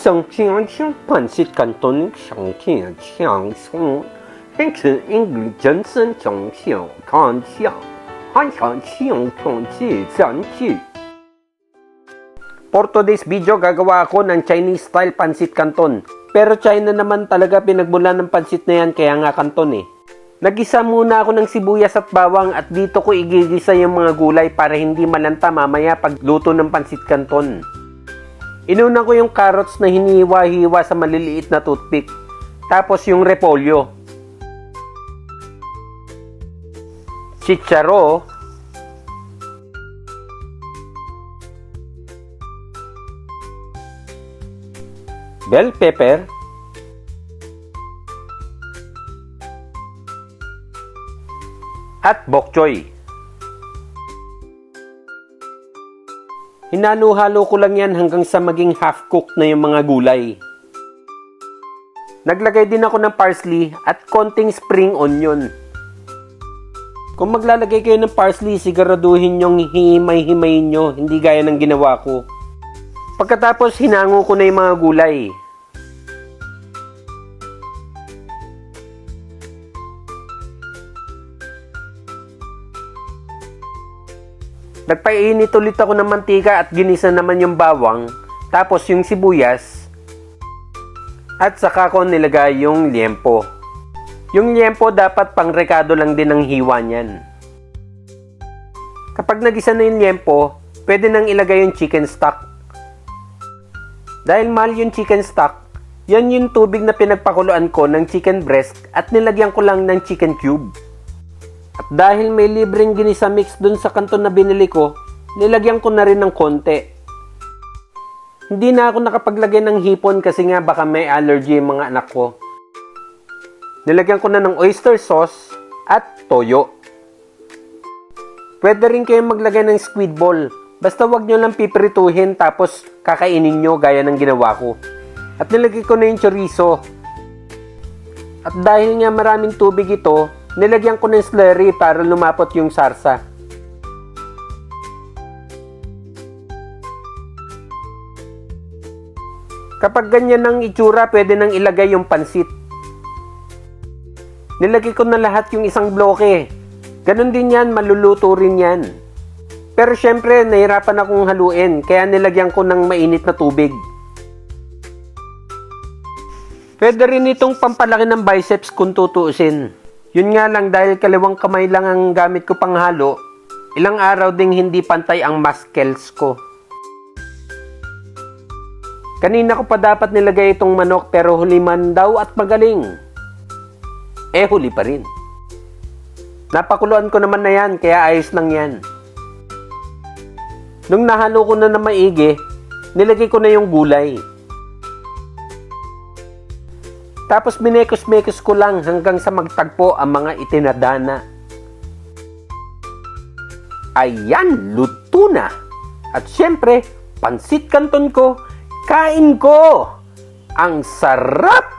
上香香pansit canton上天香松，还是ingredients中小看小，还想用空气占据。For today's video, gagawa ako ng Chinese style pansit canton. Pero China naman talaga pinagmulan ng pansit na yan, kaya nga canton eh. Nagisa muna ako ng sibuyas at bawang at dito ko igigisa yung mga gulay para hindi malanta mamaya pagluto ng pansit canton. Inuna ko yung carrots na hinihiwa-hiwa sa maliliit na toothpick. Tapos yung repolyo. Chicharo. Bell pepper. At bok choy. Hinalo-halo ko lang yan hanggang sa maging half-cooked na yung mga gulay. Naglagay din ako ng parsley at konting spring onion. Kung maglalagay kayo ng parsley, siguraduhin nyong himay-himayin nyo, hindi gaya ng ginawa ko. Pagkatapos, hinango ko na yung mga gulay. Nagpainit ulit ako ng mantika at ginisa naman yung bawang, tapos yung sibuyas, at saka ko nilagay yung liempo. Yung liempo dapat pang rekado lang din ang hiwa niyan. Kapag nagisa na yung liempo, pwede nang ilagay yung chicken stock. Dahil mahal yung chicken stock, yan yung tubig na pinagpakuluan ko ng chicken breast at nilagyan ko lang ng chicken cube. At dahil may libreng ginisa mix dun sa kanton na binili ko, nilagyan ko na rin ng konti. Hindi na ako nakapaglagay ng hipon kasi nga baka may allergy yung mga anak ko. Nilagyan ko na ng oyster sauce at toyo. Pwede rin kayong maglagay ng squid ball. Basta wag nyo lang pipirituhin tapos kakainin nyo gaya ng ginawa ko. At nilagay ko na yung chorizo. At dahil nga maraming tubig ito, nilagyan ko ng slurry para lumapot yung sarsa. Kapag ganyan ang itsura, pwede nang ilagay yung pansit. Nilagay ko na lahat yung isang bloke. Ganon din yan, maluluto rin yan. Pero syempre, nahirapan akong haluin, kaya nilagyan ko ng mainit na tubig. Pwede rin itong pampalaki ng biceps kung tutuusin. Yun nga lang, dahil kaliwang kamay lang ang gamit ko pang halo, ilang araw ding hindi pantay ang muscles ko. Kanina ko pa dapat nilagay itong manok pero huli man daw at magaling. Huli pa rin. Napakuluan ko naman na yan, kaya ayos lang yan. Nung nahalo ko na maigi, nilagay ko na yung gulay. Tapos minekos-mekos ko lang hanggang sa magtagpo ang mga itinadana. Ayan, luto na! At syempre, pansit canton ko, kain ko! Ang sarap!